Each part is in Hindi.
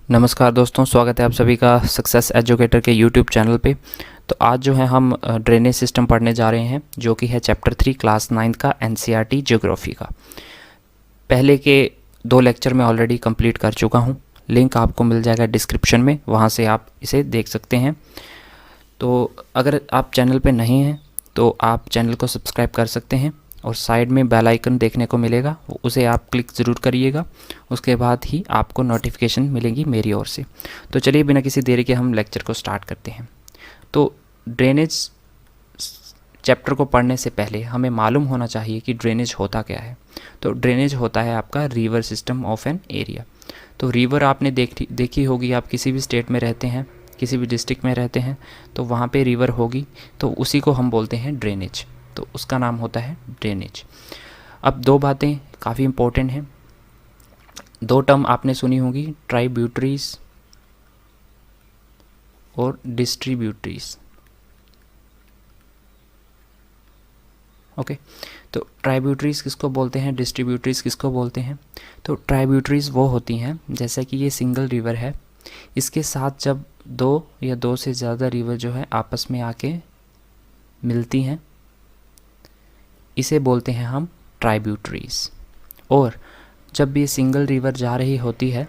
नमस्कार दोस्तों, स्वागत है आप सभी का सक्सेस एजुकेटर के यूट्यूब चैनल पे। तो आज जो है हम ड्रेनेज सिस्टम पढ़ने जा रहे हैं, जो कि है चैप्टर 3 क्लास 9 का एनसीईआरटी ज्योग्राफी का। पहले के 2 लेक्चर मैं ऑलरेडी कंप्लीट कर चुका हूं। लिंक आपको मिल जाएगा डिस्क्रिप्शन में, वहां से आप इसे देख सकते हैं। तो अगर आप चैनल पे नहीं हैं तो आप चैनल को सब्सक्राइब कर सकते हैं और साइड में बेल आइकन देखने को मिलेगा, उसे आप क्लिक ज़रूर करिएगा। उसके बाद ही आपको नोटिफिकेशन मिलेगी मेरी ओर से। तो चलिए बिना किसी देरी के हम लेक्चर को स्टार्ट करते हैं। तो ड्रेनेज चैप्टर को पढ़ने से पहले हमें मालूम होना चाहिए कि ड्रेनेज होता क्या है। तो ड्रेनेज होता है आपका river system of an area. तो रिवर आपने देखी होगी, आप किसी भी स्टेट में रहते हैं, किसी भी डिस्ट्रिक्ट में रहते हैं तो वहाँ पे रिवर होगी, तो उसी को हम बोलते हैं ड्रेनेज। तो उसका नाम होता है ड्रेनेज। अब 2 बातें काफ़ी इम्पोर्टेंट हैं। 2 टर्म आपने सुनी होगी, ट्राइब्यूटरीज और डिस्ट्रीब्यूटरीज। ओके, तो ट्राइब्यूटरीज किसको बोलते हैं, डिस्ट्रीब्यूटरीज किसको बोलते हैं? तो ट्राइब्यूटरीज वो होती हैं, जैसे कि ये सिंगल रिवर है, इसके साथ जब 2 या 2 से ज़्यादा रिवर जो है आपस में आके मिलती हैं, इसे बोलते हैं हम ट्राइब्यूटरीज। और जब ये सिंगल रिवर जा रही होती है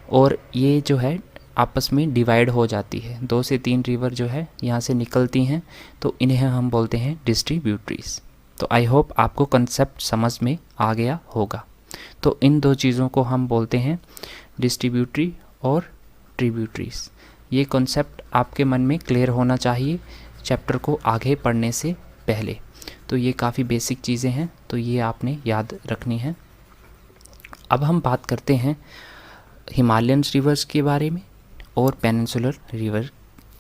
और ये जो है आपस में डिवाइड हो जाती है, 2 से 3 रिवर जो है यहाँ से निकलती हैं, तो इन्हें हम बोलते हैं डिस्ट्रीब्यूटरीज। तो आई होप आपको कंसेप्ट समझ में आ गया होगा। तो इन 2 चीज़ों को हम बोलते हैं डिस्ट्रीब्यूटरी और ट्रिब्यूटरीज। ये कॉन्सेप्ट आपके मन में क्लियर होना चाहिए चैप्टर को आगे पढ़ने से पहले। तो ये काफ़ी बेसिक चीज़ें हैं, तो ये आपने याद रखनी है। अब हम बात करते हैं हिमालयन रिवर्स के बारे में और पेनिनसुलर रिवर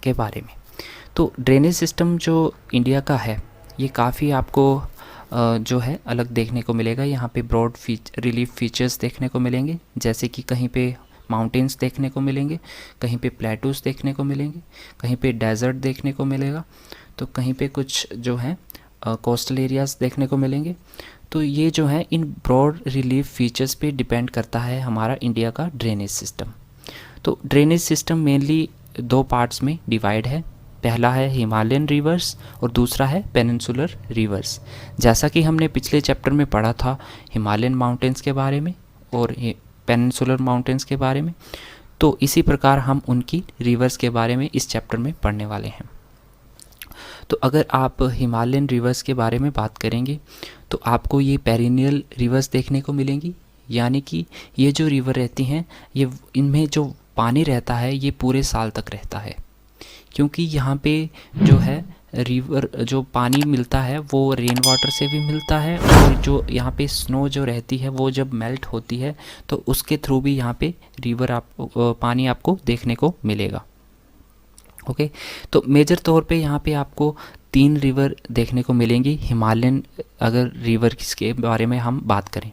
के बारे में। तो ड्रेनेज सिस्टम जो इंडिया का है, ये काफ़ी आपको जो है अलग देखने को मिलेगा। यहाँ पे ब्रॉड रिलीफ फीचर्स देखने को मिलेंगे, जैसे कि कहीं पे माउंटेन्स देखने को मिलेंगे, कहीं पे प्लेटूस देखने को मिलेंगे, कहीं पे डेजर्ट देखने को मिलेगा, तो कहीं पे कुछ जो है कोस्टल एरियाज़ देखने को मिलेंगे। तो ये जो है इन ब्रॉड रिलीफ फीचर्स पे डिपेंड करता है हमारा इंडिया का ड्रेनेज सिस्टम। तो ड्रेनेज सिस्टम मेनली 2 पार्ट्स में डिवाइड है। पहला है हिमालयन रिवर्स और दूसरा है पेनिनसुलर रिवर्स। जैसा कि हमने पिछले चैप्टर में पढ़ा था हिमालयन माउंटेन्स के बारे में और पेनिनसुलर माउंटेन्स के बारे में, तो इसी प्रकार हम उनकी रिवर्स के बारे में इस चैप्टर में पढ़ने वाले हैं। तो अगर आप हिमालयन रिवर्स के बारे में बात करेंगे तो आपको ये पेरिनियल रिवर्स देखने को मिलेंगी, यानी कि ये जो रिवर रहती हैं, ये इनमें जो पानी रहता है ये पूरे साल तक रहता है, क्योंकि यहाँ पे जो है रिवर जो पानी मिलता है वो रेन वाटर से भी मिलता है, और जो यहाँ पे स्नो जो रहती है वो जब मेल्ट होती है तो उसके थ्रू भी यहाँ पे रिवर पानी आपको देखने को मिलेगा। ओके, तो मेजर तौर पे यहाँ पे आपको 3 रिवर देखने को मिलेंगी हिमालयन। अगर रिवर के बारे में हम बात करें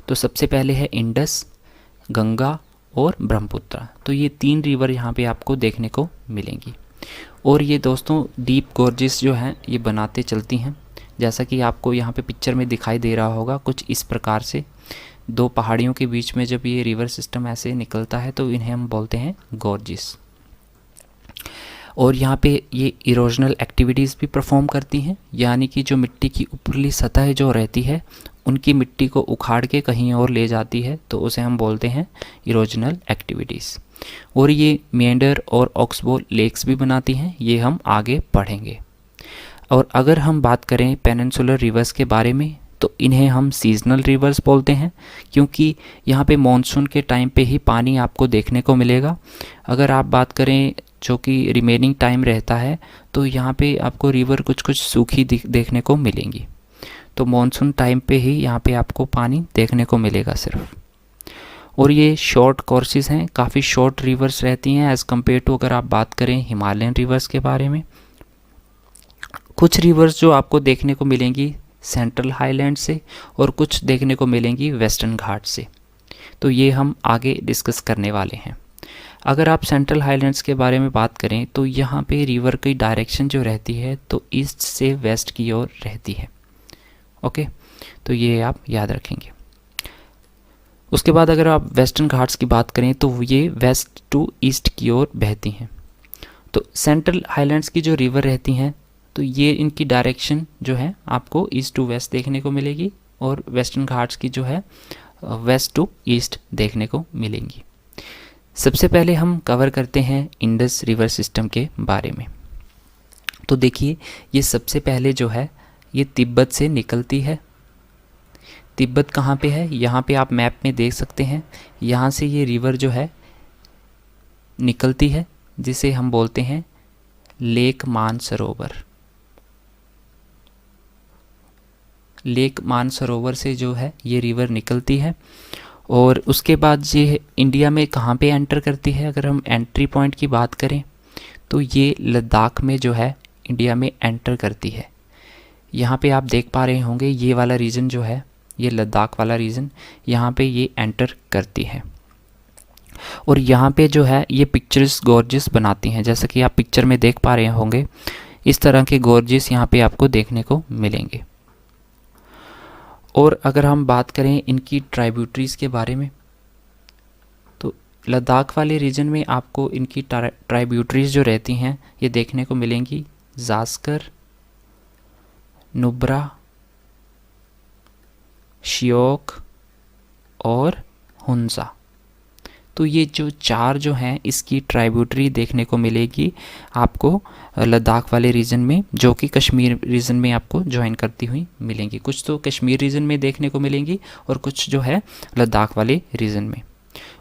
तो सबसे पहले है इंडस, गंगा और ब्रह्मपुत्र। तो ये 3 रिवर यहाँ पे आपको देखने को मिलेंगी, और ये दोस्तों डीप गॉर्जेस जो हैं ये बनाते चलती हैं, जैसा कि आपको यहाँ पे पिक्चर में दिखाई दे रहा होगा कुछ इस प्रकार से। 2 पहाड़ियों के बीच में जब ये रिवर सिस्टम ऐसे निकलता है तो इन्हें हम बोलते हैं गॉर्जेस। और यहाँ पे ये इरोजनल एक्टिविटीज़ भी परफॉर्म करती हैं, यानी कि जो मिट्टी की ऊपरली सतह जो रहती है उनकी मिट्टी को उखाड़ के कहीं और ले जाती है, तो उसे हम बोलते हैं इरोजनल एक्टिविटीज़। और ये मेंढर और ऑक्सबो लेक्स भी बनाती हैं, ये हम आगे पढ़ेंगे। और अगर हम बात करें पेनिनसुलर रिवर्स के बारे में तो इन्हें हम सीजनल रिवर्स बोलते हैं, क्योंकि यहाँ पे मॉनसून के टाइम पे ही पानी आपको देखने को मिलेगा। अगर आप बात करें जो कि रिमेनिंग टाइम रहता है तो यहाँ पे आपको रिवर कुछ कुछ सूखी देखने को मिलेंगी। तो मॉनसून टाइम पे ही यहाँ पे आपको पानी देखने को मिलेगा सिर्फ। और ये शॉर्ट कोर्सेज हैं, काफ़ी शॉर्ट रिवर्स रहती हैं एज़ कम्पेयर टू अगर आप बात करें हिमालयन रिवर्स के बारे में। कुछ रिवर्स जो आपको देखने को मिलेंगी सेंट्रल हाईलैंड से और कुछ देखने को मिलेंगी वेस्टर्न घाट से, तो ये हम आगे डिस्कस करने वाले हैं। अगर आप सेंट्रल हाईलैंड्स के बारे में बात करें तो यहाँ पे रिवर की डायरेक्शन जो रहती है तो ईस्ट से वेस्ट की ओर रहती है। ओके, तो ये आप याद रखेंगे। उसके बाद अगर आप वेस्टर्न घाट्स की बात करें तो ये वेस्ट टू ईस्ट की ओर बहती हैं। तो सेंट्रल हाईलैंड्स की जो रिवर रहती हैं तो ये इनकी डायरेक्शन जो है आपको ईस्ट टू वेस्ट देखने को मिलेगी, और वेस्टर्न घाट्स की जो है वेस्ट टू ईस्ट देखने को मिलेंगी। सबसे पहले हम कवर करते हैं इंडस रिवर सिस्टम के बारे में। तो देखिए, ये सबसे पहले जो है ये तिब्बत से निकलती है। तिब्बत कहाँ पे है, यहाँ पे आप मैप में देख सकते हैं। यहाँ से ये रिवर जो है निकलती है, जिसे हम बोलते हैं लेक मानसरोवर। लेक मानसरोवर से जो है ये रिवर निकलती है, और उसके बाद ये इंडिया में कहाँ पे एंटर करती है। अगर हम एंट्री पॉइंट की बात करें तो ये लद्दाख में जो है इंडिया में एंटर करती है। यहाँ पे आप देख पा रहे होंगे ये वाला रीजन जो है, ये लद्दाख वाला रीजन, यहाँ पे ये एंटर करती है। और यहाँ पे जो है ये पिक्चर्स गॉर्जेस बनाती हैं, जैसा कि आप पिक्चर में देख पा रहे होंगे। इस तरह के गॉर्जेस यहाँ पे आपको देखने को मिलेंगे। और अगर हम बात करें इनकी ट्राइब्यूटरीज़ के बारे में, तो लद्दाख वाले रीजन में आपको इनकी ट्राइब्यूटरीज़ जो रहती हैं ये देखने को मिलेंगी। जास्कर, नुब्रा, श्योक और हुंजा। तो ये जो चार जो हैं इसकी ट्राइब्यूटरी देखने को मिलेगी आपको लद्दाख वाले रीजन में, जो कि कश्मीर रीजन में आपको ज्वाइन करती हुई मिलेंगी। कुछ तो कश्मीर रीजन में देखने को मिलेंगी और कुछ जो है लद्दाख वाले रीजन में।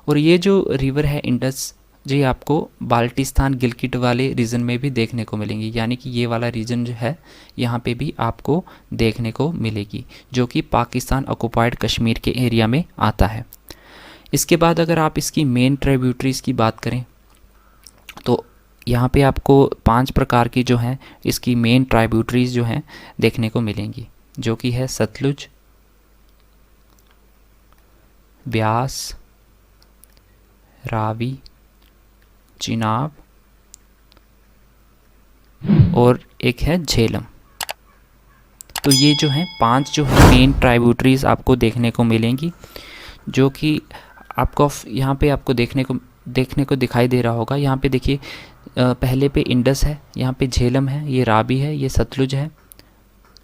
और ये जो रिवर है इंडस जी आपको बाल्टिस्तान गिलगिट वाले रीजन में भी देखने को मिलेंगी, यानी कि ये वाला रीजन जो है यहाँ पे भी आपको देखने को मिलेगी, जो कि पाकिस्तान ऑक्युपाइड कश्मीर के एरिया में आता है। इसके बाद अगर आप इसकी मेन ट्राइब्यूटरीज़ की बात करें तो यहाँ पे आपको 5 प्रकार की जो हैं इसकी मेन ट्राइब्यूटरीज़ जो हैं देखने को मिलेंगी, जो कि है सतलुज, ब्यास, रावी, चिनाब और एक है झेलम। तो ये जो हैं 5 जो है मेन ट्राइब्यूटरीज़ आपको देखने को मिलेंगी, जो कि आपको यहाँ पे आपको देखने को दिखाई दे रहा होगा। यहाँ पे देखिए पहले पे इंडस है, यहाँ पे झेलम है, ये रावी है, ये सतलुज है,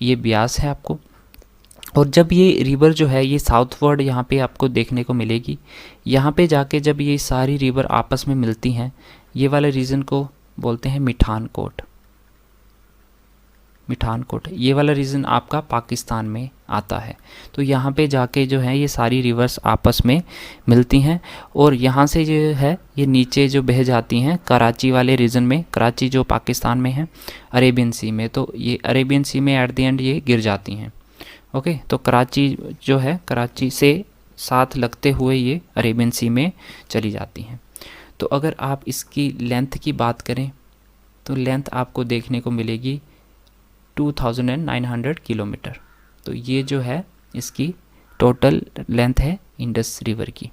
ये ब्यास है आपको। और जब ये रिवर जो है ये साउथवर्ड यहाँ पे आपको देखने को मिलेगी, यहाँ पे जाके जब ये सारी रिवर आपस में मिलती हैं, ये वाले रीजन को बोलते हैं मिठानकोट। मिठानकोट ये वाला रीजन आपका पाकिस्तान में आता है। तो यहाँ पे जाके जो है ये सारी रिवर्स आपस में मिलती हैं, और यहाँ से जो है ये नीचे जो बह जाती हैं कराची वाले रीजन में। कराची जो पाकिस्तान में है अरेबियन सी में, तो ये अरेबियन सी में एट द एंड ये गिर जाती हैं। ओके, तो कराची जो है कराची से साथ लगते हुए ये अरेबियन सी में चली जाती हैं। तो अगर आप इसकी लेंथ की बात करें तो लेंथ आपको देखने को मिलेगी 2900 किलोमीटर। तो ये जो है इसकी टोटल लेंथ है इंडस रिवर की।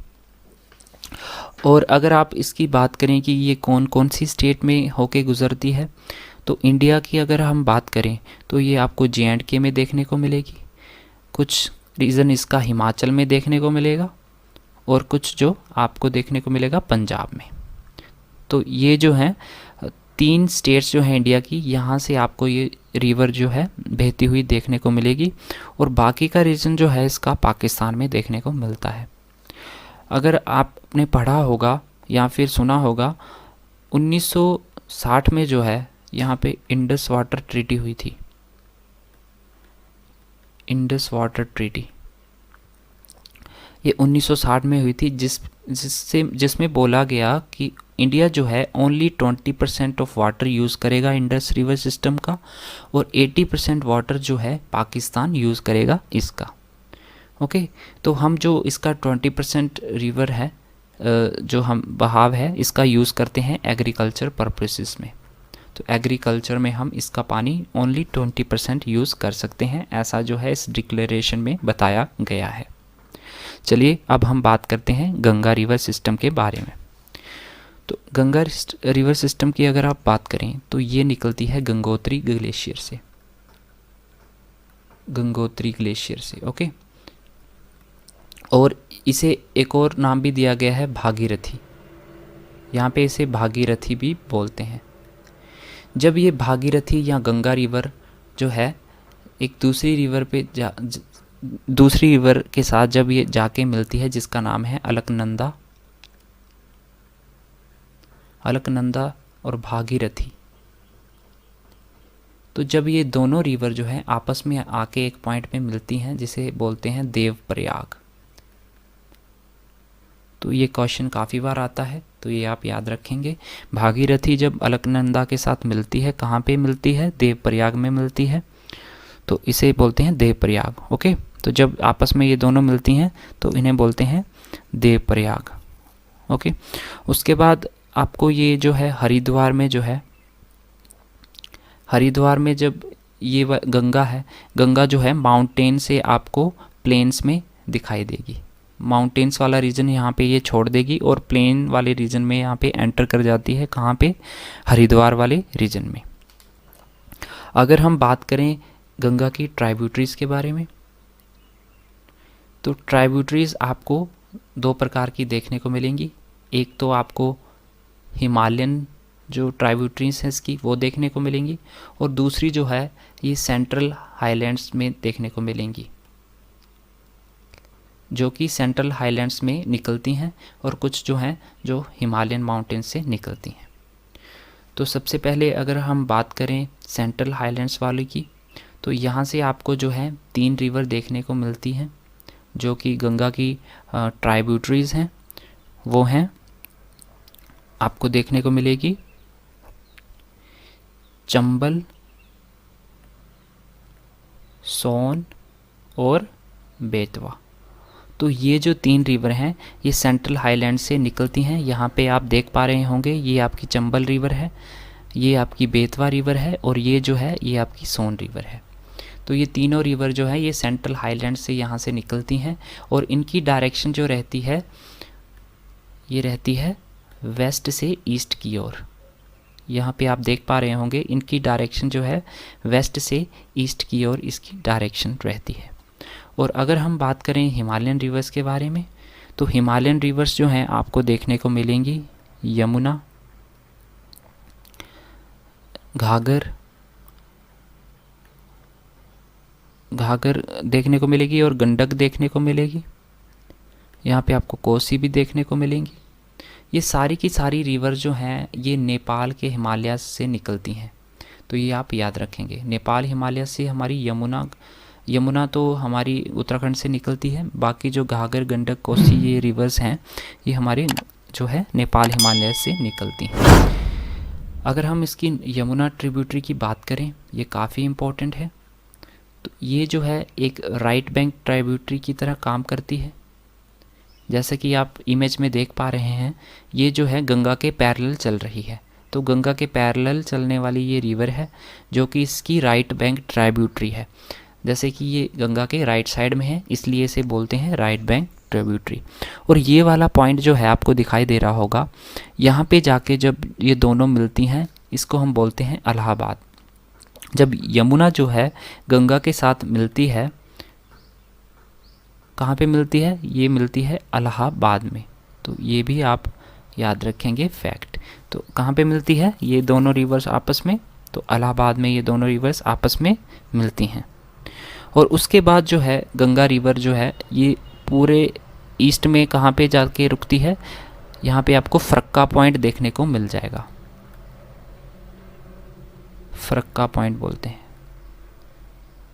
और अगर आप इसकी बात करें कि ये कौन कौन सी स्टेट में होके गुज़रती है, तो इंडिया की अगर हम बात करें तो ये आपको J&K में देखने को मिलेगी, कुछ रीज़न इसका हिमाचल में देखने को मिलेगा, और कुछ जो आपको देखने को मिलेगा पंजाब में। तो ये जो है 3 स्टेट्स जो हैं इंडिया की, यहाँ से आपको ये रिवर जो है बहती हुई देखने को मिलेगी, और बाकी का रीजन जो है इसका पाकिस्तान में देखने को मिलता है। अगर आपने पढ़ा होगा या फिर सुना होगा 1960 में जो है यहाँ पे इंडस वाटर ट्रीटी हुई थी। इंडस वाटर ट्रीटी ये 1960 में हुई थी, जिसमें बोला गया कि इंडिया जो है ओनली 20% ऑफ वाटर यूज़ करेगा इंडस रिवर सिस्टम का, और 80% वाटर जो है पाकिस्तान यूज़ करेगा इसका। ओके, तो हम जो इसका 20% रिवर है जो हम बहाव है इसका यूज़ करते हैं एग्रीकल्चर पर्पसेस में। तो एग्रीकल्चर में हम इसका पानी ओनली 20% यूज़ कर सकते हैं, ऐसा जो है इस डिक्लेरेशन में बताया गया है। चलिए अब हम बात करते हैं गंगा रिवर सिस्टम के बारे में। तो गंगा रिवर सिस्टम की अगर आप बात करें तो ये निकलती है गंगोत्री ग्लेशियर से। गंगोत्री ग्लेशियर से ओके। और इसे एक और नाम भी दिया गया है भागीरथी। यहाँ पे इसे भागीरथी भी बोलते हैं। जब ये भागीरथी या गंगा रिवर जो है एक दूसरी रिवर पे दूसरी रिवर के साथ जब ये जाके मिलती है, जिसका नाम है अलकनंदा, अलकनंदा और भागीरथी, तो जब ये दोनों रिवर जो है आपस में आके एक पॉइंट पे मिलती हैं जिसे बोलते हैं देवप्रयाग। तो ये क्वेश्चन काफ़ी बार आता है, तो ये आप याद रखेंगे। भागीरथी जब अलकनंदा के साथ मिलती है, कहाँ पे मिलती है? देवप्रयाग में मिलती है, तो इसे बोलते हैं देवप्रयाग। ओके, तो जब आपस में ये दोनों मिलती हैं तो इन्हें बोलते हैं देवप्रयाग। ओके, उसके बाद आपको ये जो है हरिद्वार में जो है, हरिद्वार में जब ये गंगा है, गंगा जो है माउंटेन से आपको प्लेन्स में दिखाई देगी। माउंटेन्स वाला रीजन यहाँ पे ये छोड़ देगी और प्लेन वाले रीजन में यहाँ पे एंटर कर जाती है। कहाँ पे? हरिद्वार वाले रीजन में। अगर हम बात करें गंगा की ट्राइब्यूटरीज़ के बारे में, तो ट्राइब्यूटरीज़ आपको दो प्रकार की देखने को मिलेंगी। एक तो आपको हिमालयन जो ट्राइब्यूटरीज़ हैं इसकी वो देखने को मिलेंगी, और दूसरी जो है ये सेंट्रल हाईलैंड्स में देखने को मिलेंगी, जो कि सेंट्रल हाईलैंड्स में निकलती हैं, और कुछ जो हैं जो हिमालयन माउंटेन से निकलती हैं। तो सबसे पहले अगर हम बात करें सेंट्रल हाईलैंड्स वाले की, तो यहाँ से आपको जो है 3 रिवर देखने को मिलती हैं जो कि गंगा की ट्राइब्यूटरीज़ हैं। वो हैं, आपको देखने को मिलेगी चंबल, सोन और बेतवा। तो ये जो 3 रिवर हैं ये सेंट्रल हाईलैंड से निकलती हैं। यहाँ पे आप देख पा रहे होंगे, ये आपकी चंबल रिवर है, ये आपकी बेतवा रिवर है, और ये जो है ये आपकी सोन रिवर है। तो ये तीनों रिवर जो है ये सेंट्रल हाईलैंड से यहाँ से निकलती हैं, और इनकी डायरेक्शन जो रहती है ये रहती है वेस्ट से ईस्ट की ओर। यहाँ पे आप देख पा रहे होंगे इनकी डायरेक्शन जो है वेस्ट से ईस्ट की ओर इसकी डायरेक्शन रहती है। और अगर हम बात करें हिमालयन रिवर्स के बारे में, तो हिमालयन रिवर्स जो हैं आपको देखने को मिलेंगी यमुना, घाघर देखने को मिलेगी, और गंडक देखने को मिलेगी। यहाँ पे आपको कोसी भी देखने को मिलेंगी। ये सारी की सारी रिवर जो हैं ये नेपाल के हिमालय से निकलती हैं, तो ये आप याद रखेंगे। नेपाल हिमालय से हमारी यमुना तो हमारी उत्तराखंड से निकलती है, बाकी जो घाघर, गंडक, कोसी ये रिवर्स हैं ये हमारे जो है नेपाल हिमालय से निकलती हैं। अगर हम इसकी यमुना ट्रिब्यूटरी की बात करें, ये काफ़ी इम्पोर्टेंट है। तो ये जो है एक राइट बैंक ट्राइब्यूटरी की तरह काम करती है। जैसे कि आप इमेज में देख पा रहे हैं, ये जो है गंगा के पैरेलल चल रही है। तो गंगा के पैरेलल चलने वाली ये रिवर है जो कि इसकी राइट बैंक ट्राइब्यूटरी है। जैसे कि ये गंगा के राइट साइड में है, इसलिए इसे बोलते हैं राइट बैंक ट्रिब्यूटरी। और ये वाला पॉइंट जो है आपको दिखाई दे रहा होगा, यहाँ पे जाके जब ये दोनों मिलती हैं इसको हम बोलते हैं इलाहाबाद। जब यमुना जो है गंगा के साथ मिलती है, कहाँ पे मिलती है? ये मिलती है इलाहाबाद में। तो ये भी आप याद रखेंगे फैक्ट। तो कहाँ पे मिलती है ये दोनों रिवर्स आपस में? तो इलाहाबाद में ये दोनों रिवर्स आपस में मिलती हैं। और उसके बाद जो है गंगा रिवर जो है ये पूरे ईस्ट में कहाँ पे जाके रुकती है? यहाँ पे आपको फरक्का पॉइंट देखने को मिल जाएगा। फरक्का पॉइंट बोलते हैं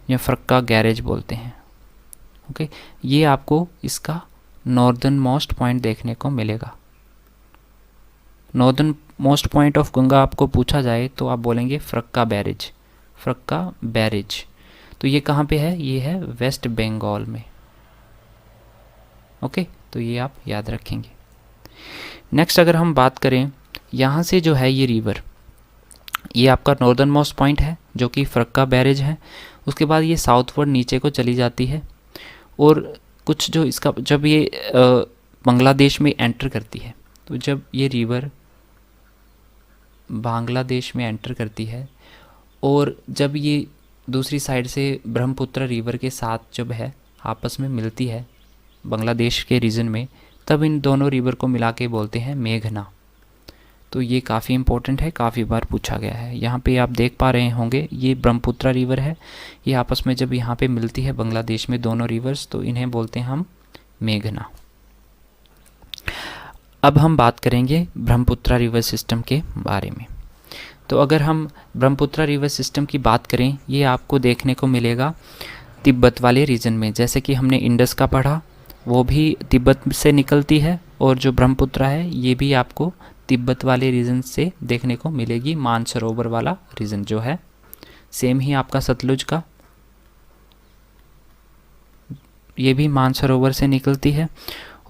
या फरक्का गैरेज बोलते हैं। ओके, ये आपको इसका नॉर्दर्न मोस्ट पॉइंट देखने को मिलेगा। Northern most point of Ganga आपको पूछा जाए तो आप बोलेंगे फरक्का बैरेज, फरक्का बैरेज। तो ये कहाँ पे है? ये है वेस्ट बंगाल में। ओके, तो ये आप याद रखेंगे। नेक्स्ट अगर हम बात करें, यहाँ से जो है ये रिवर, ये आपका नॉर्दर्न मोस्ट पॉइंट है जो कि फरक्का बैरेज है। उसके बाद ये साउथवर्ड नीचे को चली जाती है, और कुछ जो इसका जब ये बांग्लादेश में एंटर करती है, तो जब ये रिवर बांग्लादेश में एंटर करती है और जब ये दूसरी साइड से ब्रह्मपुत्र रिवर के साथ जब है आपस में मिलती है, बांग्लादेश के रीजन में, तब इन दोनों रिवर को मिला के बोलते हैं मेघना। तो ये काफ़ी इंपॉर्टेंट है, काफ़ी बार पूछा गया है। यहाँ पे आप देख पा रहे होंगे ये ब्रह्मपुत्र रिवर है, ये आपस में जब यहाँ पे मिलती है बांग्लादेश में दोनों रिवर्स, तो इन्हें बोलते हैं हम मेघना। अब हम बात करेंगे ब्रह्मपुत्र रिवर सिस्टम के बारे में। तो अगर हम ब्रह्मपुत्र रिवर सिस्टम की बात करें, ये आपको देखने को मिलेगा तिब्बत वाले रीजन में। जैसे कि हमने इंडस का पढ़ा, वो भी तिब्बत से निकलती है, और जो ब्रह्मपुत्र है ये भी आपको तिब्बत वाले रीजन से देखने को मिलेगी। मानसरोवर वाला रीजन जो है, सेम ही आपका सतलुज का, ये भी मानसरोवर से निकलती है।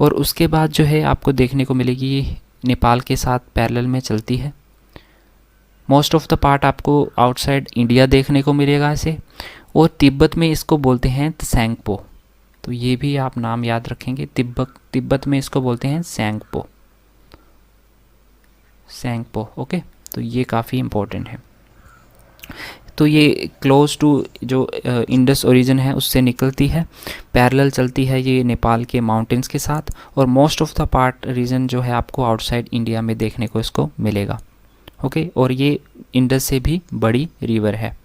और उसके बाद जो है आपको देखने को मिलेगी ये नेपाल के साथ पैरेलल में चलती है। मोस्ट ऑफ द पार्ट आपको आउटसाइड इंडिया देखने को मिलेगा इसे, और तिब्बत में इसको बोलते हैं त्सैंगपो। तो ये भी आप नाम याद रखेंगे, तिब्बत में इसको बोलते हैं सैंगपो, ओके। तो ये काफ़ी इम्पोर्टेंट है। तो ये क्लोज टू जो इंडस ओरिजिन है उससे निकलती है, पैरेलल चलती है ये नेपाल के माउंटेन्स के साथ, और most of the part reason जो है आपको आउटसाइड इंडिया में देखने को इसको मिलेगा, ओके। और ये इंडस से भी बड़ी रिवर है।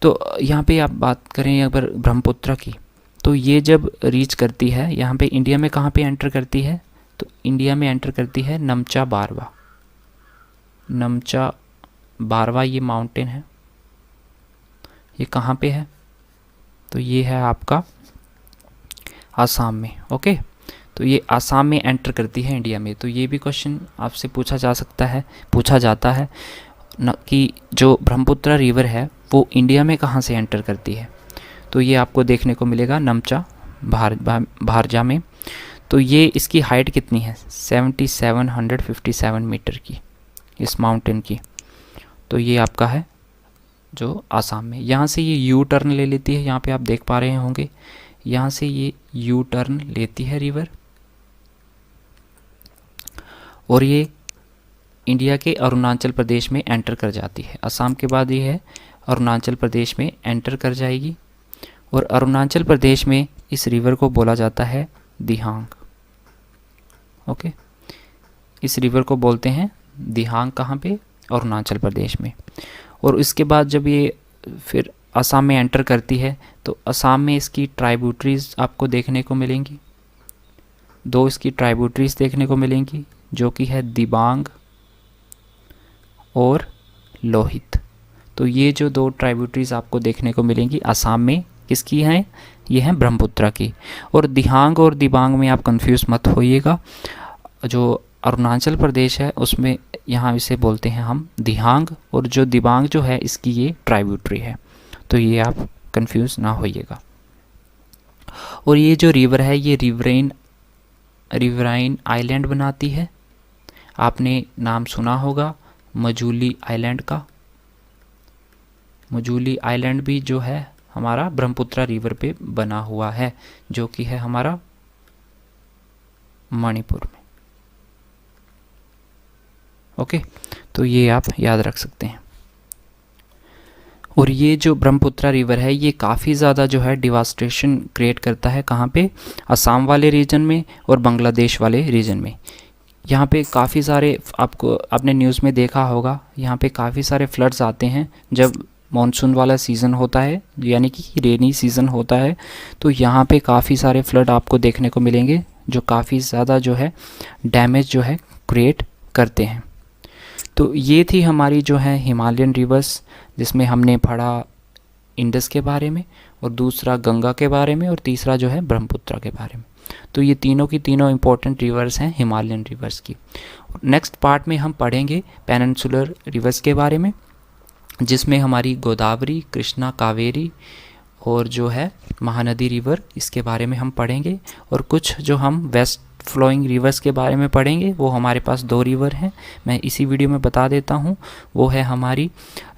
तो यहाँ पे आप बात करें अगर ब्रह्मपुत्र की, तो ये जब रीच करती है यहाँ पे इंडिया में, कहाँ पे एंटर करती है, तो इंडिया में एंटर करती है नमचा बारवा ये माउंटेन है, ये कहाँ पे है, तो ये है आपका आसाम में, ओके। तो ये आसाम में एंटर करती है इंडिया में। तो ये भी क्वेश्चन आपसे पूछा जाता है न कि जो ब्रह्मपुत्र रिवर है वो इंडिया में कहाँ से एंटर करती है। तो ये आपको देखने को मिलेगा नमचा भारजा में। तो ये इसकी हाइट कितनी है, 7757 मीटर की, इस माउंटेन की। तो ये आपका है जो आसाम में। यहाँ से ये यू टर्न ले लेती है, यहाँ पे आप देख पा रहे होंगे, यहाँ से ये यू टर्न लेती है रिवर, और ये इंडिया के अरुणाचल प्रदेश में एंटर कर जाती है। असम के बाद ये है अरुणाचल प्रदेश में एंटर कर जाएगी, और अरुणाचल प्रदेश में इस रिवर को बोला जाता है दिहांग, ओके। इस रिवर को बोलते हैं दिहांग, कहाँ पे, अरुणाचल प्रदेश में। और इसके बाद जब ये फिर असम में एंटर करती है, तो असम में इसकी ट्राइब्यूटरीज आपको देखने को मिलेंगी, दो इसकी ट्राइब्यूटरीज देखने को मिलेंगी, जो कि है दिबांग और लोहित। तो ये जो दो ट्राइब्यूटरीज आपको देखने को मिलेंगी असम में, किसकी हैं, ये हैं ब्रह्मपुत्र की। और दिहांग और दिबांग में आप कंफ्यूज मत होइएगा, जो अरुणाचल प्रदेश है उसमें यहाँ इसे बोलते हैं हम दिहांग, और जो दिबांग जो है इसकी ये ट्राइब्यूटरी है। तो ये आप कंफ्यूज ना होइएगा। और ये जो रिवर है ये रिवराइन आइलैंड बनाती है। आपने नाम सुना होगा मजूली आइलैंड का। मजूली आइलैंड भी जो है हमारा ब्रह्मपुत्र रिवर पे बना हुआ है, जो कि है हमारा मणिपुर में, ओके। तो ये आप याद रख सकते हैं। और ये जो ब्रह्मपुत्र रिवर है ये काफ़ी ज़्यादा जो है डिवास्टेशन क्रिएट करता है, कहाँ पे, असम वाले रीजन में और बांग्लादेश वाले रीजन में। यहाँ पे काफ़ी सारे आपने न्यूज़ में देखा होगा, यहाँ पे काफ़ी सारे फ्लड्स आते हैं जब मॉनसून वाला सीज़न होता है, यानी कि रेनी सीज़न होता है। तो यहाँ पे काफ़ी सारे फ्लड आपको देखने को मिलेंगे, जो काफ़ी ज़्यादा जो है डैमेज जो है क्रिएट करते हैं। तो ये थी हमारी जो है हिमालयन रिवर्स, जिसमें हमने पढ़ा इंडस के बारे में, और दूसरा गंगा के बारे में, और तीसरा जो है ब्रह्मपुत्र के बारे में। तो ये तीनों की तीनों इंपॉर्टेंट रिवर्स हैं हिमालयन रिवर्स की। नेक्स्ट पार्ट में हम पढ़ेंगे पेनिनसुलर रिवर्स के बारे में, जिसमें हमारी गोदावरी, कृष्णा, कावेरी और जो है महानदी रिवर, इसके बारे में हम पढ़ेंगे। और कुछ जो हम वेस्ट फ्लोइंग रिवर्स के बारे में पढ़ेंगे, वो हमारे पास 2 रिवर हैं, मैं इसी वीडियो में बता देता हूँ। वो है हमारी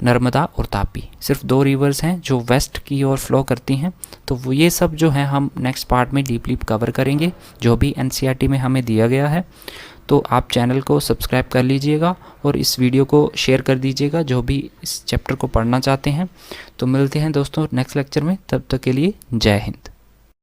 नर्मदा और तापी। सिर्फ 2 रिवर्स हैं जो वेस्ट की ओर फ्लो करती हैं। तो वो ये सब जो है हम नेक्स्ट पार्ट में डीपली कवर करेंगे, जो भी एनसीईआरटी में हमें दिया गया है। तो आप चैनल को सब्सक्राइब कर लीजिएगा और इस वीडियो को शेयर कर दीजिएगा जो भी इस चैप्टर को पढ़ना चाहते हैं। तो मिलते हैं दोस्तों नेक्स्ट लेक्चर में, तब तक के लिए जय हिंद।